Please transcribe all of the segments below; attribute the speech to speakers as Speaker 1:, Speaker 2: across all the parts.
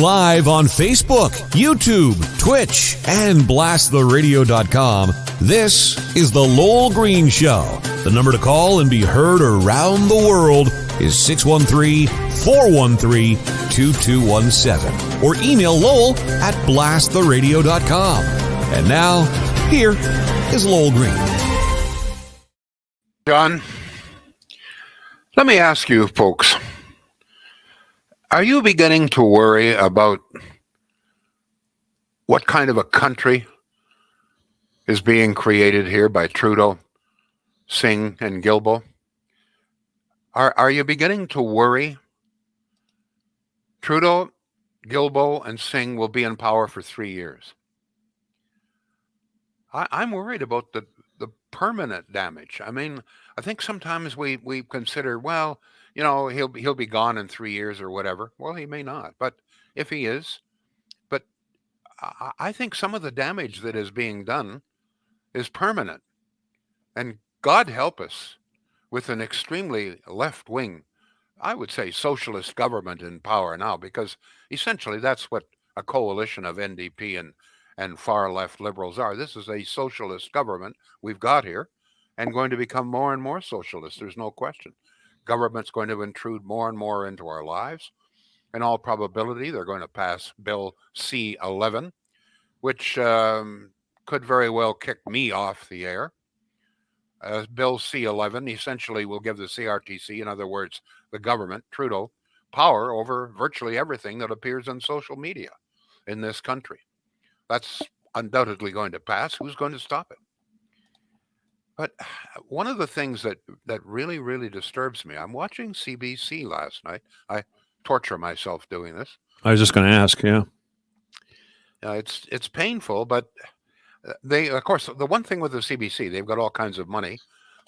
Speaker 1: live on Facebook, YouTube, Twitch, and blasttheradio.com. This is the Lowell Green Show. The number to call and be heard around the world is 613-413-2217. Or email Lowell at blasttheradio.com. And now, here is Lowell Green.
Speaker 2: John, let me ask you folks, are you beginning to worry about what kind of a country is being created here by Trudeau, Singh, and Guilbeault? Are you beginning to worry? Trudeau, Guilbeault, and Singh will be in power for 3 years. I'm worried about the permanent damage. I mean, I think sometimes we consider, well, you know, he'll be gone in 3 years or whatever. Well, he may not, but if he is, but I think some of the damage that is being done is permanent. And God help us with an extremely left-wing, I would say, socialist government in power now, because essentially that's what a coalition of NDP and far-left liberals are. This is a socialist government we've got here, and going to become more and more socialist. There's no question. Government's going to intrude more and more into our lives. In all probability, they're going to pass Bill C-11, which could very well kick me off the air. Bill C-11 essentially will give the CRTC, in other words, the government, Trudeau, power over virtually everything that appears on social media in this country. That's undoubtedly going to pass. Who's going to stop it? But one of the things that really, really disturbs me, I'm watching CBC last night. I torture myself doing this.
Speaker 3: I was just going to ask, yeah.
Speaker 2: It's painful, but they, of course, the one thing with the CBC, they've got all kinds of money,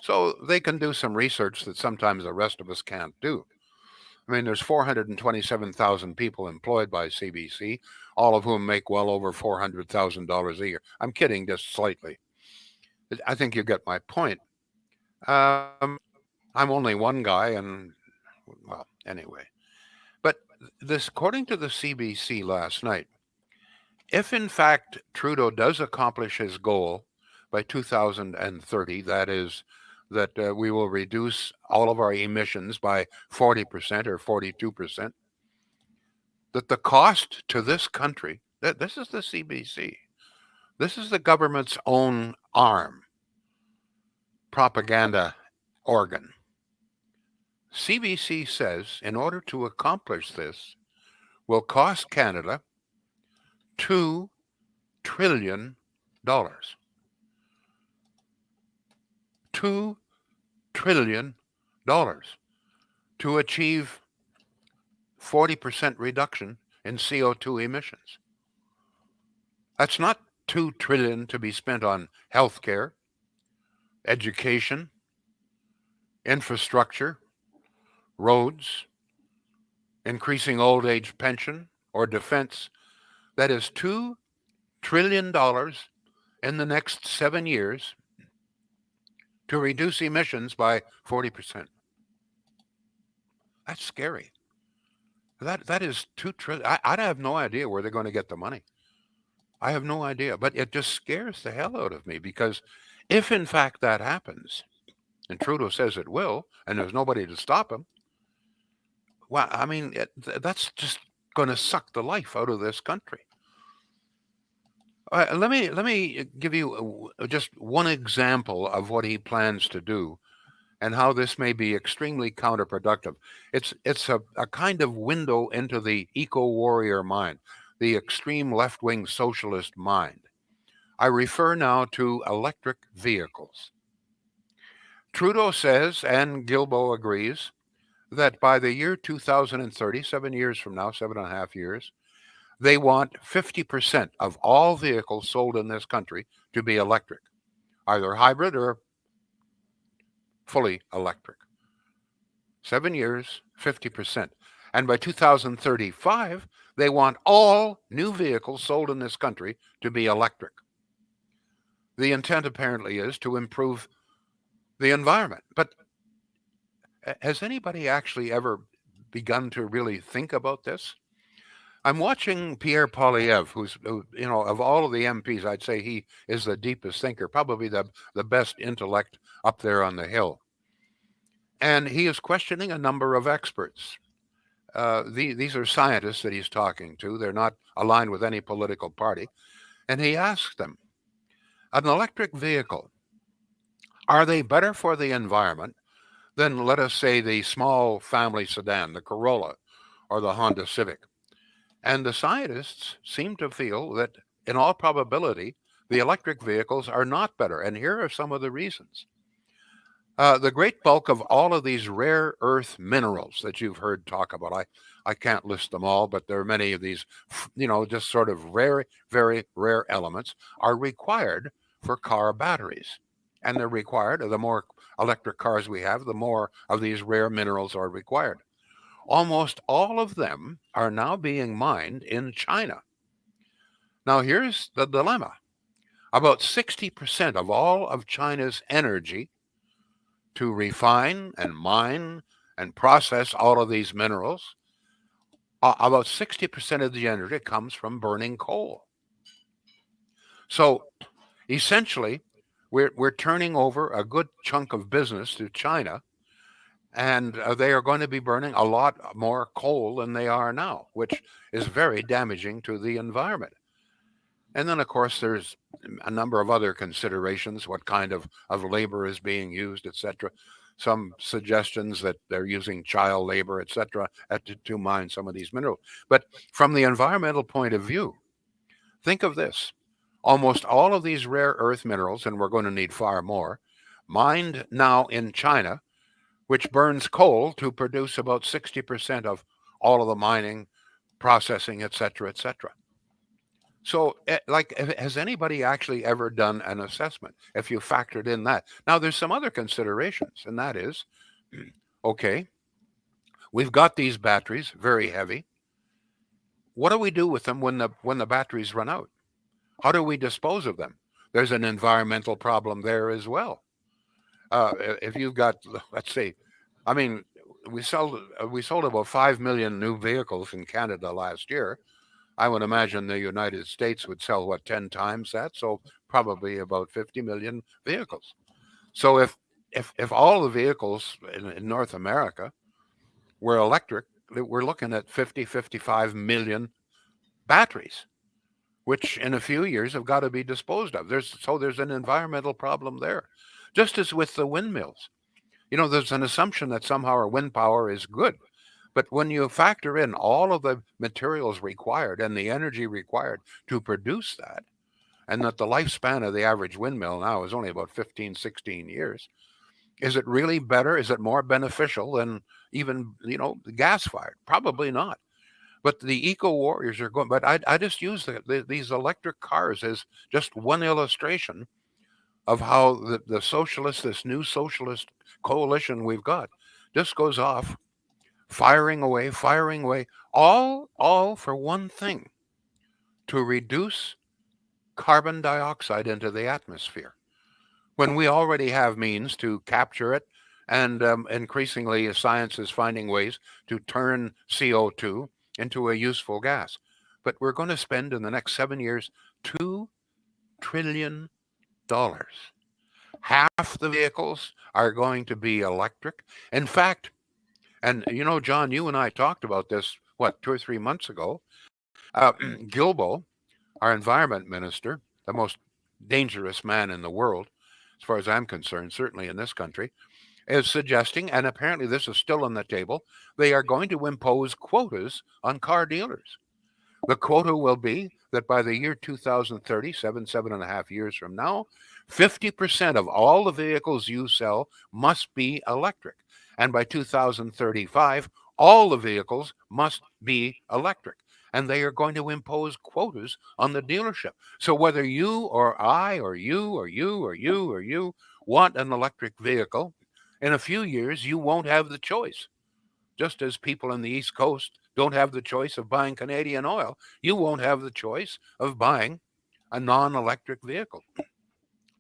Speaker 2: so they can do some research that sometimes the rest of us can't do. I mean, there's 427,000 people employed by CBC, all of whom make well over $400,000 a year. I'm kidding just slightly. I think you get my point. I'm only one guy, and, well, anyway. But this, according to the CBC last night, if in fact Trudeau does accomplish his goal by 2030, that is, that we will reduce all of our emissions by 40% or 42%, that the cost to this country, this is the CBC, this is the government's own arm, propaganda organ. CBC says in order to accomplish this will cost Canada $2 trillion. $2 trillion to achieve 40% reduction in CO2 emissions. That's not $2 trillion to be spent on healthcare, education, infrastructure, roads, increasing old age pension, or defense. That is $2 trillion in the next 7 years to reduce emissions by 40%. That's scary. That is $2 trillion. I have no idea where they're going to get the money. I have no idea, but it just scares the hell out of me, because if in fact that happens, and Trudeau says it will, and there's nobody to stop him, well, I mean, that's just going to suck the life out of this country. Let me give you just one example of what he plans to do and how this may be extremely counterproductive. It's a kind of window into the eco-warrior mind, the extreme left-wing socialist mind. I refer now to electric vehicles. Trudeau says, and Guilbeault agrees, that by the year 2030, 7 years from now, 7.5 years, they want 50% of all vehicles sold in this country to be electric, either hybrid or fully electric. 7 years, 50%. And by 2035, they want all new vehicles sold in this country to be electric. The intent apparently is to improve the environment. But has anybody actually ever begun to really think about this? I'm watching Pierre Poilievre, of all of the MPs, I'd say he is the deepest thinker, probably the best intellect up there on the hill. And he is questioning a number of experts. These are scientists that he's talking to. They're not aligned with any political party. And he asks them, an electric vehicle, are they better for the environment than, let us say, the small family sedan, the Corolla or the Honda Civic? And the scientists seem to feel that, in all probability, the electric vehicles are not better. And here are some of the reasons. The great bulk of all of these rare earth minerals that you've heard talk about, I can't list them all, but there are many of these, just sort of rare, very rare elements are required for car batteries. And they're required, the more electric cars we have, the more of these rare minerals are required. Almost all of them are now being mined in China. Now, here's the dilemma. About 60% of all of China's energy to refine and mine and process all of these minerals, about 60% of the energy comes from burning coal. So essentially, we're turning over a good chunk of business to China, and they are going to be burning a lot more coal than they are now, which is very damaging to the environment. And then, of course, there's a number of other considerations, what kind of labor is being used, etc. Some suggestions that they're using child labor, etc., to mine some of these minerals. But from the environmental point of view, think of this. Almost all of these rare earth minerals, and we're going to need far more, mined now in China, which burns coal to produce about 60% of all of the mining, processing, etc., etc. So, has anybody actually ever done an assessment if you factored in that? Now, there's some other considerations, and that is, okay, we've got these batteries, very heavy. What do we do with them when the batteries run out? How do we dispose of them? There's an environmental problem there as well. If you've got, let's say, I mean, we sold about 5 million new vehicles in Canada last year. I would imagine the United States would sell what 10 times that, so probably about 50 million vehicles. So if all the vehicles in North America were electric, we're looking at 55 million batteries, which in a few years have got to be disposed of. There's an environmental problem there. Just as with the windmills. There's an assumption that somehow our wind power is good. But when you factor in all of the materials required and the energy required to produce that, and that the lifespan of the average windmill now is only about 15, 16 years, is it really better? Is it more beneficial than even, gas fired? Probably not. But the eco warriors are going. But I just use these electric cars as just one illustration of how this new socialist coalition we've got, just goes off firing away, all for one thing: to reduce carbon dioxide into the atmosphere. When we already have means to capture it, and increasingly science is finding ways to turn CO2 into a useful gas. But we're going to spend in the next 7 years $2 trillion. Half the vehicles are going to be electric. In fact, and John, you and I talked about this, what, 2 or 3 months ago. Gilbo, our environment minister, the most dangerous man in the world, as far as I'm concerned, certainly in this country, is suggesting, and apparently this is still on the table, they are going to impose quotas on car dealers. The quota will be that by the year 2030, 7.5 years from now, 50% of all the vehicles you sell must be electric. And by 2035, all the vehicles must be electric. And they are going to impose quotas on the dealership. So whether you or I or you or you or you or you want an electric vehicle, in a few years you won't have the choice. Just as people in the East Coast don't have the choice of buying Canadian oil, you won't have the choice of buying a non-electric vehicle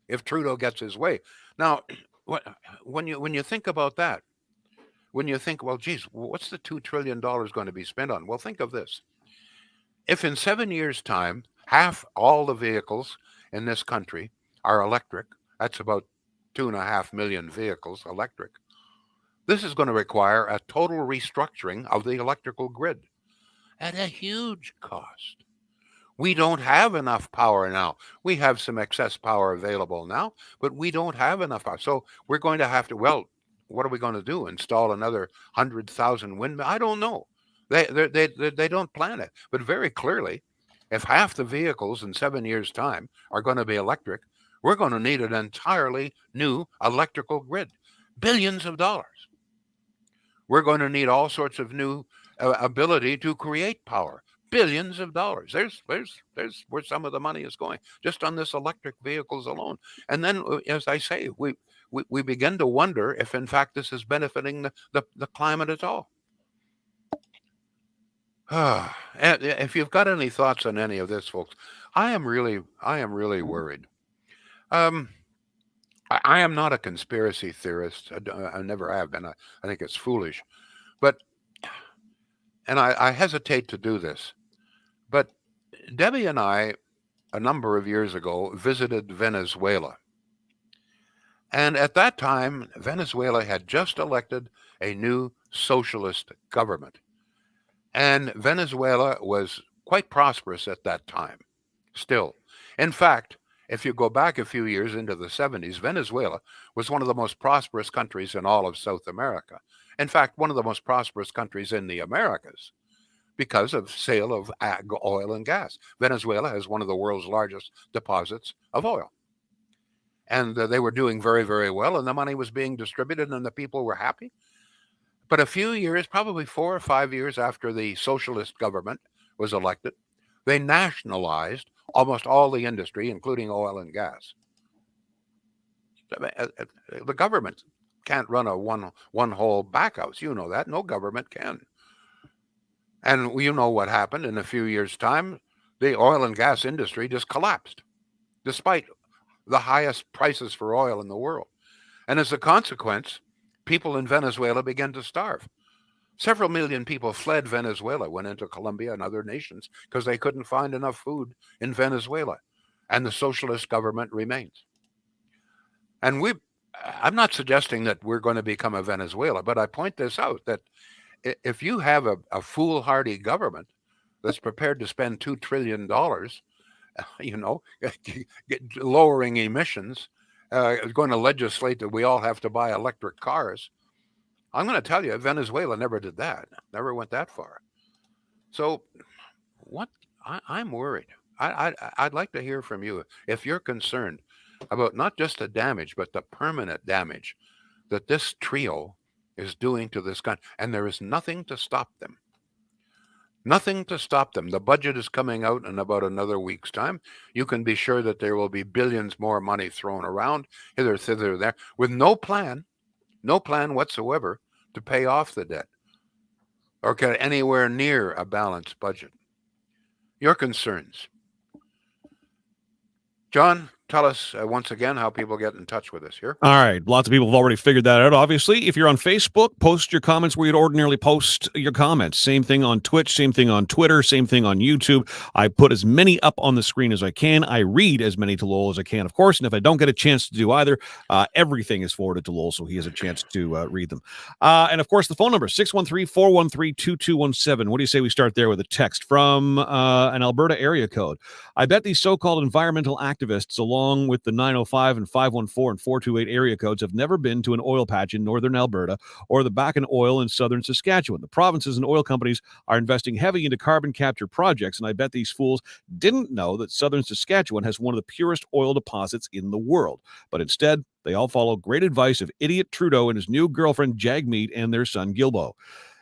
Speaker 2: if Trudeau gets his way. Now, when you think about that, when you think, well, geez, what's the $2 trillion going to be spent on? Well, think of this. If in 7 years' time, half all the vehicles in this country are electric, that's about 2.5 million vehicles electric, this is going to require a total restructuring of the electrical grid at a huge cost. We don't have enough power now. We have some excess power available now, but we don't have enough power. So we're going to have to, well, what are we going to do? Install another 100,000 windmills? I don't know. They don't plan it. But very clearly, if half the vehicles in 7 years' time are going to be electric, we're going to need an entirely new electrical grid. Billions of dollars. We're going to need all sorts of new ability to create power. Billions of dollars. There's where some of the money is going, just on this electric vehicles alone. And then, as I say, we begin to wonder if, in fact, this is benefiting the climate at all. If you've got any thoughts on any of this, folks, I am really worried. Um, I am not a conspiracy theorist. I never have been. I think it's foolish, but and I hesitate to do this. But Debbie and I, a number of years ago, visited Venezuela. And at that time, Venezuela had just elected a new socialist government. And Venezuela was quite prosperous at that time, still. In fact, if you go back a few years into the 70s, Venezuela was one of the most prosperous countries in all of South America. In fact, one of the most prosperous countries in the Americas because of sale of oil and gas. Venezuela has one of the world's largest deposits of oil. And they were doing very, very well, and the money was being distributed, and the people were happy. But a few years, probably 4 or 5 years after the socialist government was elected, they nationalized almost all the industry, including oil and gas. The government can't run a one hole back house. You know that. No government can. And you know what happened in a few years' time? The oil and gas industry just collapsed, despite the highest prices for oil in the world. And as a consequence, people in Venezuela began to starve. Several million people fled Venezuela, went into Colombia and other nations because they couldn't find enough food in Venezuela. And the socialist government remains. And I'm not suggesting that we're going to become a Venezuela, but I point this out that if you have a foolhardy government that's prepared to spend $2 trillion, you know, lowering emissions, going to legislate that we all have to buy electric cars. I'm going to tell you, Venezuela never did that, never went that far. So, what I'm worried. I'd like to hear from you if you're concerned about not just the damage, but the permanent damage that this trio is doing to this country, and there is nothing to stop them. Nothing to stop them. The budget is coming out in about another week's time. You can be sure that there will be billions more money thrown around, hither, thither, there, with no plan whatsoever to pay off the debt or get anywhere near a balanced budget. Your concerns. John, tell us once again how people get in touch with us here.
Speaker 1: All right. Lots of people have already figured that out, obviously. If you're on Facebook, post your comments where you'd ordinarily post your comments. Same thing on Twitch, same thing on Twitter, same thing on YouTube. I put as many up on the screen as I can. I read as many to Lowell as I can, of course. And if I don't get a chance to do either, everything is forwarded to Lowell so he has a chance to read them. And, of course, the phone number, 613-413-2217. What do you say we start there with a text from an Alberta area code? I bet these so-called environmental activists, along with the 905 and 514 and 428 area codes, have never been to an oil patch in northern Alberta or the Bakken oil in southern Saskatchewan. The provinces and oil companies are investing heavy into carbon capture projects, and I bet these fools didn't know that southern Saskatchewan has one of the purest oil deposits in the world. But instead, they all follow great advice of idiot Trudeau and his new girlfriend Jagmeet and their son Gilbo.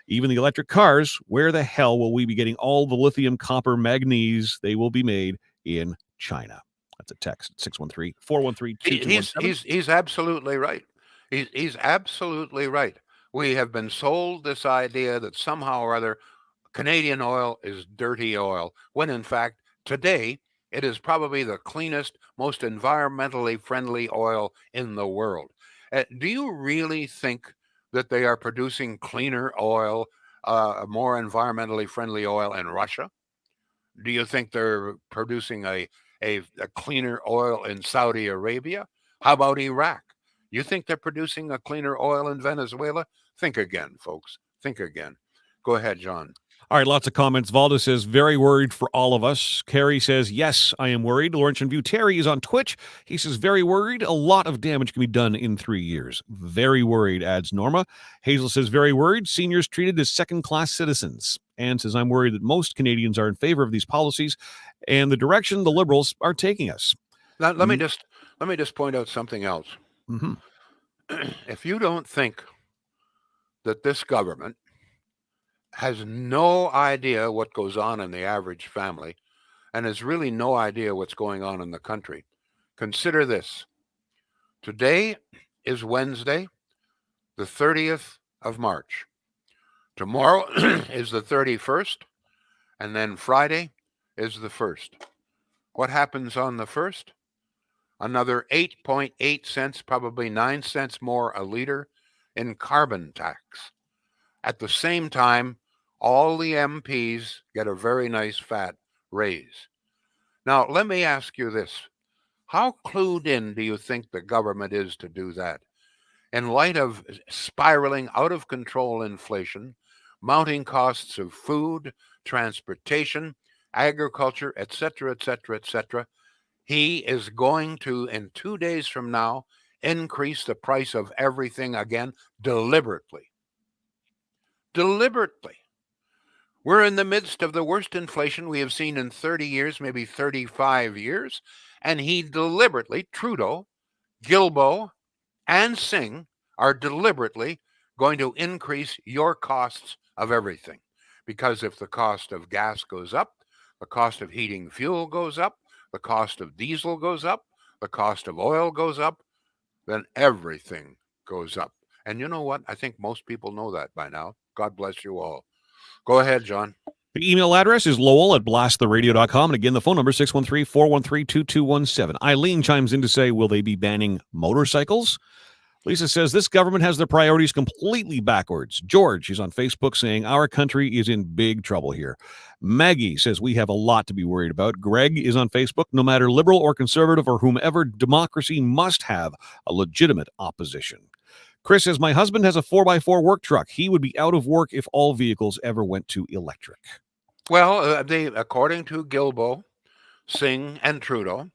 Speaker 1: Even the electric cars, where the hell will we be getting all the lithium, copper, manganese? They will be made in China. That's a text, 613-413-2217.
Speaker 2: He's absolutely right. He's absolutely right. We have been sold this idea that somehow or other Canadian oil is dirty oil, when in fact, today, it is probably the cleanest, most environmentally friendly oil in the world. Do you really think that they are producing cleaner oil, more environmentally friendly oil in Russia? Do you think they're producing a cleaner oil in Saudi Arabia? How about Iraq? You think they're producing a cleaner oil in Venezuela? Think again, folks. Think again. Go ahead, John.
Speaker 1: All right, lots of comments. Valdo says, very worried for all of us. Carrie says, yes, I am worried. Laurentian View Terry is on Twitch. He says, very worried. A lot of damage can be done in 3 years. Very worried, adds Norma. Hazel says, very worried. Seniors treated as second-class citizens. Anne says, I'm worried that most Canadians are in favor of these policies and the direction the Liberals are taking us.
Speaker 2: Now, let me just point out something else.
Speaker 1: Mm-hmm.
Speaker 2: If you don't think that this government has no idea what goes on in the average family and has really no idea what's going on in the country, consider this. Today is Wednesday, the 30th of March. Tomorrow is the 31st, and then Friday is the 1st. What happens on the 1st? Another 8.8 cents, probably 9 cents more a liter in carbon tax. At the same time, all the MPs get a very nice fat raise. Now, let me ask you this. How clued in do you think the government is to do that? In light of spiraling out of control inflation, mounting costs of food, transportation, agriculture, etc., etc., etc., he is going to, in 2 days from now, increase the price of everything again deliberately. Deliberately. We're in the midst of the worst inflation we have seen in 30 years, maybe 35 years, and he deliberately, Trudeau, Guilbeault, and Singh are deliberately going to increase your costs of everything. Because if the cost of gas goes up, the cost of heating fuel goes up, the cost of diesel goes up, the cost of oil goes up, then everything goes up. And you know what? I think most people know that by now. God bless you all. Go ahead, John.
Speaker 1: The email address is lowell@blasttheradio.com. And again, the phone number 613-413-2217. Eileen chimes in to say, will they be banning motorcycles? Lisa says, this government has their priorities completely backwards. George is on Facebook saying, our country is in big trouble here. Maggie says, we have a lot to be worried about. Greg is on Facebook. No matter liberal or conservative or whomever, democracy must have a legitimate opposition. Chris says, my husband has a 4x4 work truck. He would be out of work if all vehicles ever went to electric.
Speaker 2: Well, according to Guilbeault, Singh, and Trudeau,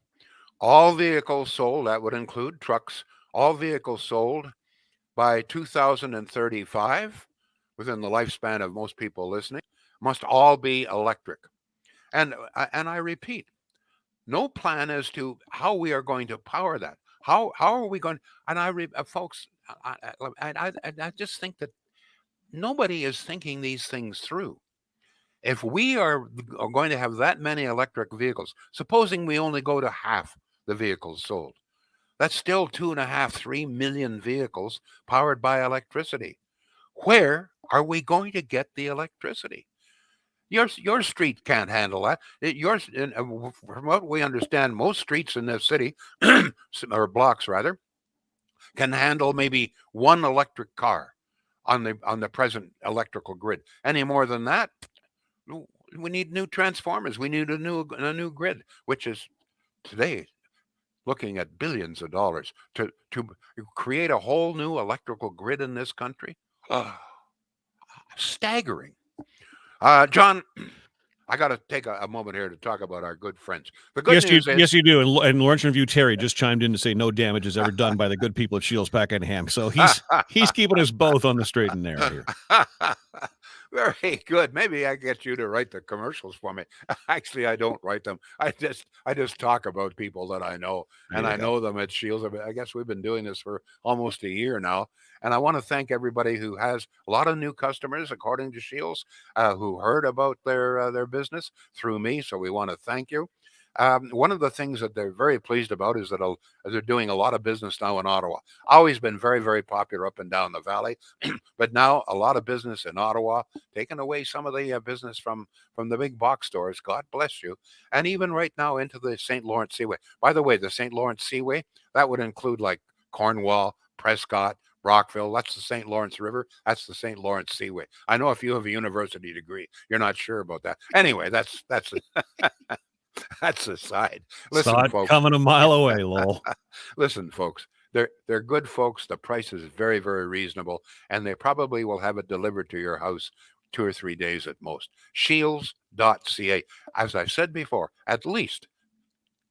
Speaker 2: all vehicles sold, that would include trucks, all vehicles sold by 2035, within the lifespan of most people listening, must all be electric. And I repeat, no plan as to how we are going to power that. How are we going? And folks, I just think that nobody is thinking these things through. If we are going to have that many electric vehicles, supposing we only go to half the vehicles sold, that's still 2.5, 3 million vehicles powered by electricity. Where are we going to get the electricity? Your street can't handle that. From what we understand, most streets in this city, or blocks rather, can handle maybe one electric car on the present electrical grid. Any more than that, we need new transformers. We need a new grid, which is today looking at billions of dollars to create a whole new electrical grid in this country. Staggering. John, I got to take a moment here to talk about our good friends. The good news is,
Speaker 1: yes, you do. And Laurentian View Terry just chimed in to say no damage is ever done by the good people at Shields Pack and Ham. So he's keeping us both on the straight and narrow here.
Speaker 2: Very good. Maybe I get you to write the commercials for me. Actually, I don't write them. I just talk about people that I know, and I know them at Shields. I guess we've been doing this for almost a year now, and I want to thank everybody who has a lot of new customers, according to Shields, who heard about their business through me. So we want to thank you. One of the things that they're very pleased about is that they're doing a lot of business now in Ottawa. Always been very, very popular up and down the valley, but now a lot of business in Ottawa, taking away some of the business from the big box stores. God bless you. And even right now into the St. Lawrence Seaway. By the way, the St. Lawrence Seaway, that would include like Cornwall, Prescott, Brockville, that's the St. Lawrence River, that's the St. Lawrence Seaway. I know if you have a university degree, you're not sure about that. Anyway, that's that's aside.
Speaker 1: Saw
Speaker 2: Listen,
Speaker 1: it
Speaker 2: folks.
Speaker 1: coming a mile away, Lowell.
Speaker 2: Listen, folks. They're good folks. The price is very, very reasonable, and they probably will have it delivered to your house 2 or 3 days at most. Shields.ca. As I've said before, at least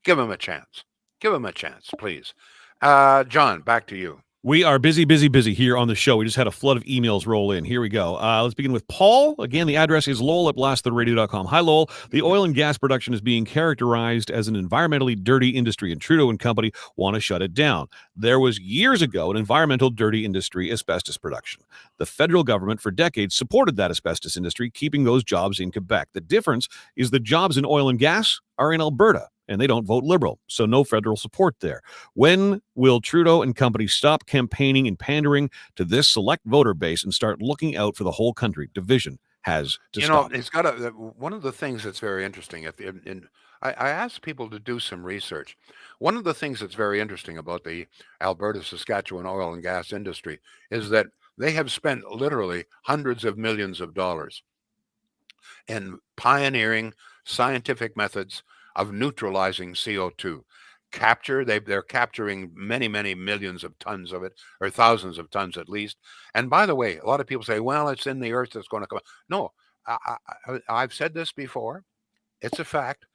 Speaker 2: give them a chance. Give them a chance, please. John, back to you.
Speaker 1: We are busy, busy, busy here on the show. We just had a flood of emails roll in. Here we go. Let's begin with Paul. Again, the address is Lowell at blasttheradio.com. Hi, Lowell. The oil and gas production is being characterized as an environmentally dirty industry, and Trudeau and company want to shut it down. There was years ago an environmental dirty industry, asbestos production. The federal government for decades supported that asbestos industry, keeping those jobs in Quebec. The difference is the jobs in oil and gas are in Alberta, and they don't vote Liberal, so no federal support there. When will Trudeau and company stop campaigning and pandering to this select voter base and start looking out for the whole country? Division has to stop.
Speaker 2: It's got one of the things that's very interesting. I asked people to do some research. One of the things that's very interesting about the Alberta Saskatchewan oil and gas industry is that they have spent literally hundreds of millions of dollars in pioneering scientific methods of neutralizing CO2 capture. They're capturing many, many millions of tons of it, or thousands of tons at least. And by the way, a lot of people say, well, it's in the earth that's going to come. No, I've said this before. It's a fact.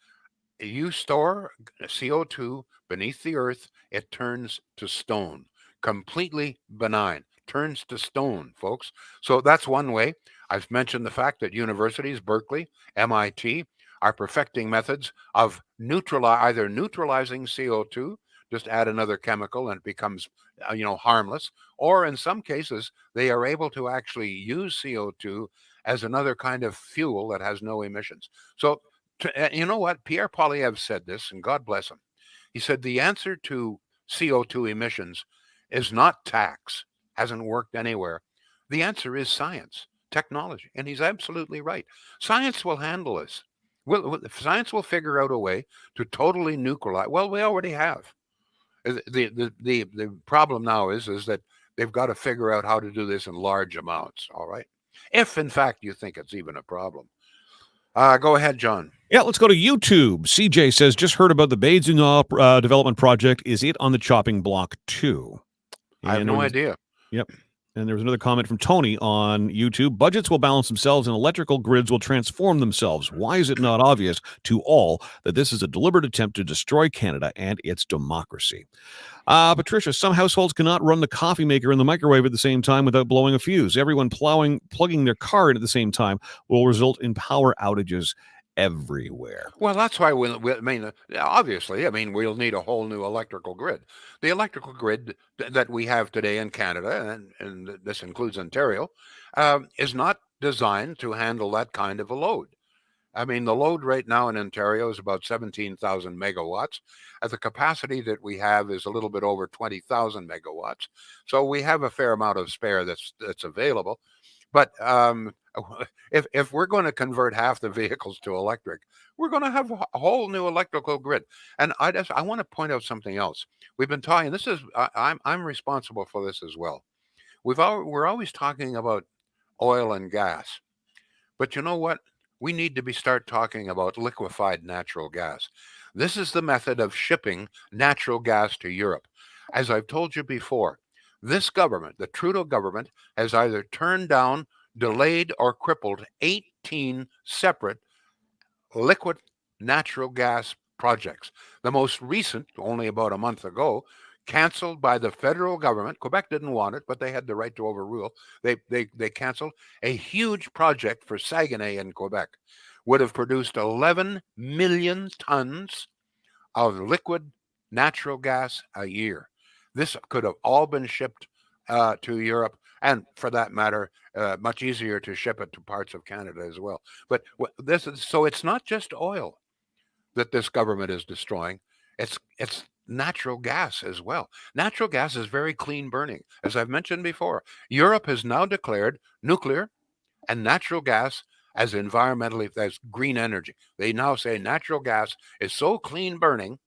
Speaker 2: You store CO2 beneath the earth, it turns to stone. Completely benign. Turns to stone, folks. So that's one way. I've mentioned the fact that universities, Berkeley, MIT, are perfecting methods of either neutralizing CO2, just add another chemical and it becomes, harmless, or in some cases, they are able to actually use CO2 as another kind of fuel that has no emissions. So, you know what? Pierre Poilievre said this, and God bless him. He said the answer to CO2 emissions is not tax, hasn't worked anywhere. The answer is science, technology. And he's absolutely right. Science will handle this. Science will figure out a way to totally neutralize. Well, we already have. The problem now is that they've got to figure out how to do this in large amounts. All right. If in fact you think it's even a problem. Go ahead, John.
Speaker 1: Yeah, let's go to YouTube. CJ says, just heard about the Bézuna development project. Is it on the chopping block too?
Speaker 2: I have no idea.
Speaker 1: Yep. And there was another comment from Tony on YouTube. Budgets will balance themselves and electrical grids will transform themselves. Why is it not obvious to all that this is a deliberate attempt to destroy Canada and its democracy? Patricia, some households cannot run the coffee maker and the microwave at the same time without blowing a fuse. Everyone plugging their car in at the same time will result in power outages everywhere.
Speaker 2: Well, that's why obviously, we'll need a whole new electrical grid. The electrical grid that we have today in Canada, and this includes Ontario, is not designed to handle that kind of a load. The load right now in Ontario is about 17,000 megawatts. The capacity that we have is a little bit over 20,000 megawatts. So we have a fair amount of spare that's available. But if we're going to convert half the vehicles to electric, we're going to have a whole new electrical grid. And I want to point out something else. We've been talking. I'm responsible for this as well. We're always talking about oil and gas, but you know what? We need to start talking about liquefied natural gas. This is the method of shipping natural gas to Europe. As I've told you before, this government, the Trudeau government, has either turned down, delayed, or crippled 18 separate liquid natural gas projects. The most recent, only about a month ago, canceled by the federal government. Quebec didn't want it, but they had the right to overrule. They canceled a huge project for Saguenay in Quebec. Would have produced 11 million tons of liquid natural gas a year. This could have all been shipped to Europe, and for that matter, much easier to ship it to parts of Canada as well. But it's not just oil that this government is destroying. It's natural gas as well. Natural gas is very clean burning. As I've mentioned before, Europe has now declared nuclear and natural gas as green energy. They now say natural gas is so clean burning,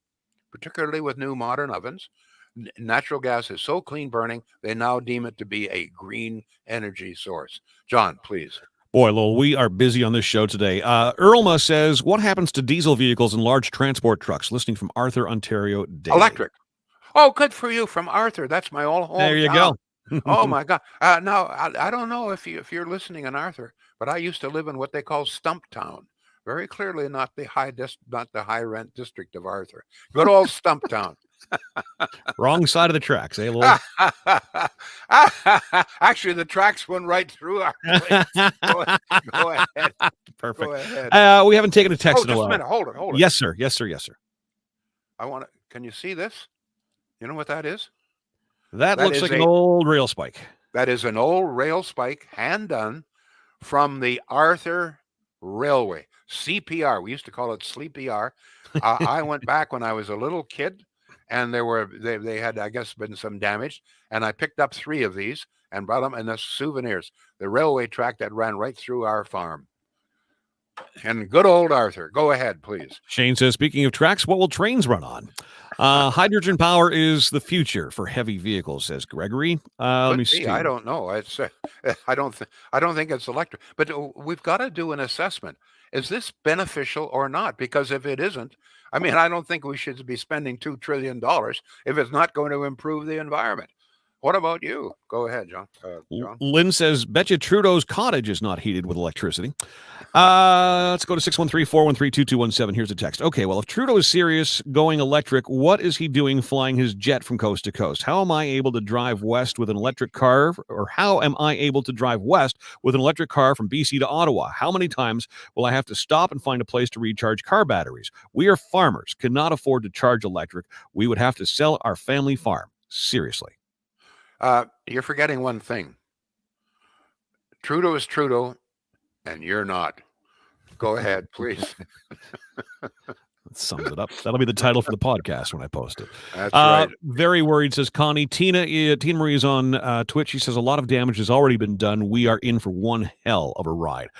Speaker 2: particularly with new modern ovens, Natural gas is so clean burning, they now deem it to be a green energy source. John, please.
Speaker 1: Boy, Lowell, we are busy on this show today. Irma says, what happens to diesel vehicles and large transport trucks? Listening from Arthur, Ontario daily.
Speaker 2: Electric. Oh, good for you from Arthur. That's my old
Speaker 1: There you
Speaker 2: hometown.
Speaker 1: go.
Speaker 2: Oh my God! Now I don't know if you're listening in Arthur, but I used to live in what they call Stumptown. Very clearly, not the high rent district of Arthur. Good old Stumptown.
Speaker 1: Wrong side of the tracks, eh, Lowell?
Speaker 2: Actually, the tracks went right through our place. Go, go ahead.
Speaker 1: Perfect.
Speaker 2: Go ahead.
Speaker 1: We haven't taken a text
Speaker 2: Oh,
Speaker 1: in a
Speaker 2: just a
Speaker 1: while.
Speaker 2: minute. Hold it. Hold it.
Speaker 1: Yes, sir. Yes, sir. Yes, sir.
Speaker 2: I want to. Can you see this? You know what that is?
Speaker 1: That
Speaker 2: That
Speaker 1: looks
Speaker 2: is
Speaker 1: like an old rail spike.
Speaker 2: that is an old rail spike, hand done, from the Arthur Railway. CPR. We used to call it Sleepy R. I went back when I was a little kid, and they had, I guess, been some damage, and I picked up 3 of these and brought them in as souvenirs. The railway track that ran right through our farm. And good old Arthur. Go ahead, please.
Speaker 1: Shane says, speaking of tracks, what will trains run on? Hydrogen power is the future for heavy vehicles, says Gregory. Let me see.
Speaker 2: I don't know. It's I don't think it's electric. But we've got to do an assessment. Is this beneficial or not? Because if it isn't, I mean, I don't think we should be spending $2 trillion if it's not going to improve the environment. What about you? Go ahead, John. John.
Speaker 1: Lynn says, betcha Trudeau's cottage is not heated with electricity. Let's go to 613-413-2217. Here's a text. Okay, well, if Trudeau is serious going electric, what is he doing flying his jet from coast to coast? How am I able to drive west with an electric car, or how am I able to drive west with an electric car from BC to Ottawa? How many times will I have to stop and find a place to recharge car batteries? We are farmers, cannot afford to charge electric. We would have to sell our family farm. Seriously.
Speaker 2: You're forgetting one thing. Trudeau is Trudeau, and you're not. Go ahead, please.
Speaker 1: That sums it up. That'll be the title for the podcast when I post it.
Speaker 2: That's right.
Speaker 1: Very worried, says Connie. Tina Marie is on Twitch. She says a lot of damage has already been done. We are in for one hell of a ride.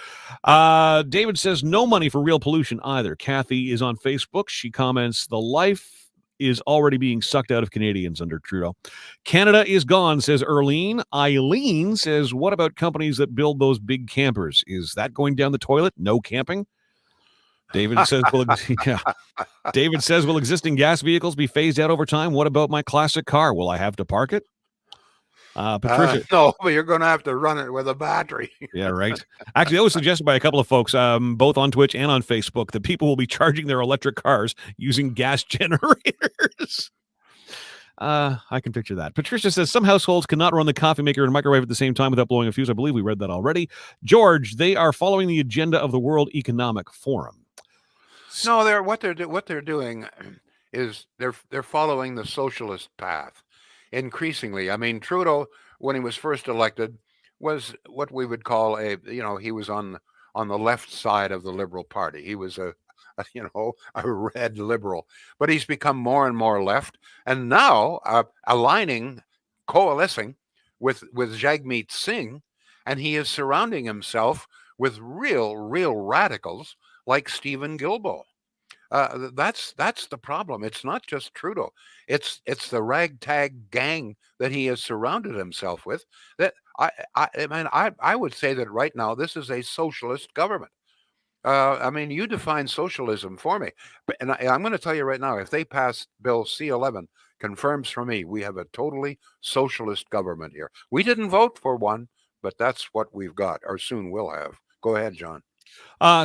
Speaker 1: David says no money for real pollution either. Kathy is on Facebook. She comments, the life is already being sucked out of Canadians under Trudeau. Canada is gone, says Erlene. Eileen says, what about companies that build those big campers? Is that going down the toilet? No camping? David says, well, yeah. David says, will existing gas vehicles be phased out over time? What about my classic car? Will I have to park it? Patricia.
Speaker 2: No, but you're going to have to run it with a battery.
Speaker 1: Yeah, right. Actually, that was suggested by a couple of folks, both on Twitch and on Facebook, that people will be charging their electric cars using gas generators. I can picture that. Patricia says some households cannot run the coffee maker and microwave at the same time without blowing a fuse. I believe we read that already. George, they are following the agenda of the World Economic Forum.
Speaker 2: No, what they're doing is they're following the socialist path increasingly. I mean, Trudeau, when he was first elected, was what we would call he was on the left side of the Liberal Party. He was a red liberal, but he's become more and more left, and now coalescing with Jagmeet Singh, and he is surrounding himself with real radicals like Stephen Guilbeault. That's the problem. It's not just Trudeau. It's the ragtag gang that he has surrounded himself with. That I would say that right now this is a socialist government. I mean, you define socialism for me, and I'm going to tell you right now, if they pass Bill C-11, confirms for me we have a totally socialist government here. We didn't vote for one, but that's what we've got, or soon will have. Go ahead, John.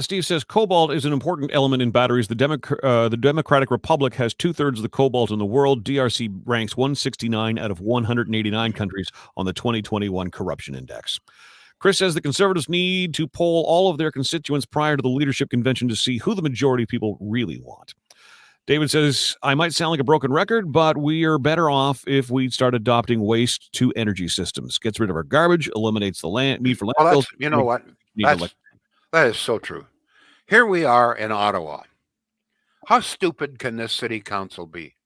Speaker 1: Steve says cobalt is an important element in batteries. The Democratic Republic has 2/3 of the cobalt in the world. DRC ranks 169 out of 189 countries on the 2021 Corruption Index. Chris says the Conservatives need to poll all of their constituents prior to the leadership convention to see who the majority of people really want. David says, I might sound like a broken record, but we are better off if we start adopting waste to energy systems. Gets rid of our garbage, eliminates the need for landfills.
Speaker 2: Well, you know what? That is so true. Here we are in Ottawa. How stupid can this city council be?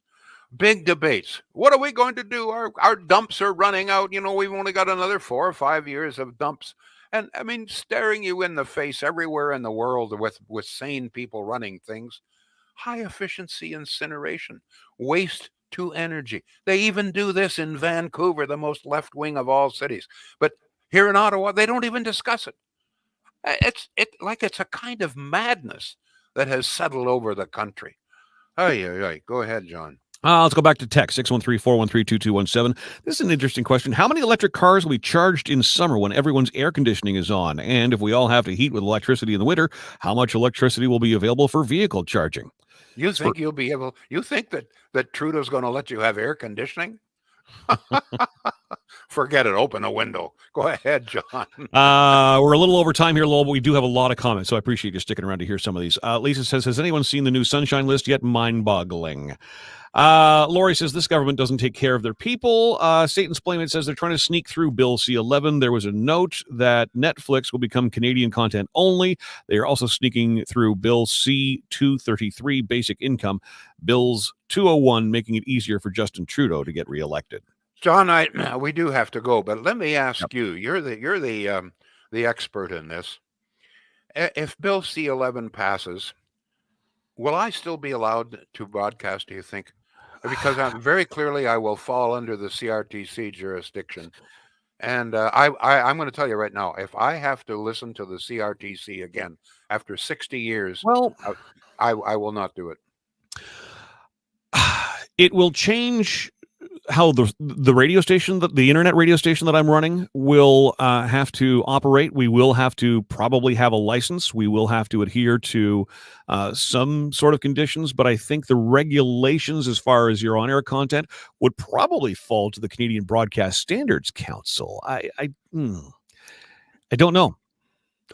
Speaker 2: Big debates. What are we going to do? Our dumps are running out. We've only got another 4 or 5 years of dumps. And I mean, staring you in the face everywhere in the world with sane people running things. High efficiency incineration, waste to energy. They even do this in Vancouver, the most left wing of all cities. But here in Ottawa, they don't even discuss it. It's a kind of madness that has settled over the country. Go ahead, John.
Speaker 1: Let's go back to text, 613-413-2217. This is an interesting question. How many electric cars will be charged in summer when everyone's air conditioning is on? And if we all have to heat with electricity in the winter, how much electricity will be available for vehicle charging?
Speaker 2: You think that Trudeau's going to let you have air conditioning? Forget it. Open a window. Go ahead, John.
Speaker 1: We're a little over time here, Lowell, but we do have a lot of comments, so I appreciate you sticking around to hear some of these. Lisa says, has anyone seen the new Sunshine List yet? Mind-boggling. Lori says, this government doesn't take care of their people. Satan's Playmate says they're trying to sneak through Bill C-11. There was a note that Netflix will become Canadian content only. They are also sneaking through Bill C-233, basic income, Bills 201, making it easier for Justin Trudeau to get reelected.
Speaker 2: John, we do have to go, but let me ask you. You're the expert in this. If Bill C-11 passes, will I still be allowed to broadcast, do you think? Because very clearly I will fall under the CRTC jurisdiction. And I'm going to tell you right now, if I have to listen to the CRTC again after 60 years, well, I will not do it.
Speaker 1: It will change how the radio station, the internet radio station that I'm running will have to operate. We will have to probably have a license. We will have to adhere to some sort of conditions, but I think the regulations as far as your on-air content would probably fall to the Canadian Broadcast Standards Council. I don't know.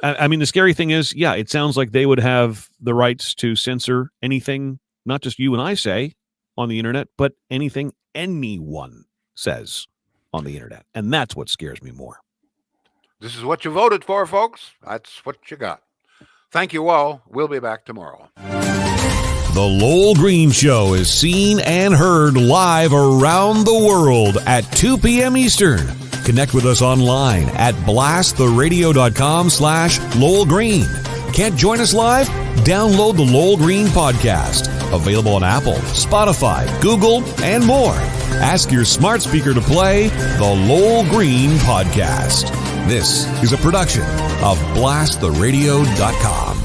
Speaker 1: I mean, the scary thing is, yeah, it sounds like they would have the rights to censor anything, not just you and I say on the internet, but anything anyone says on the internet. And that's what scares me more.
Speaker 2: This is what you voted for, folks. That's what you got. Thank you all. We'll be back tomorrow.
Speaker 1: The Lowell Green Show is seen and heard live around the world at 2 p.m. Eastern. Connect with us online at blasttheradio.com/Lowell Green. Can't join us live? Download the Lowell Green podcast. Available on Apple, Spotify, Google, and more. Ask your smart speaker to play the Lowell Green podcast. This is a production of blasttheradio.com.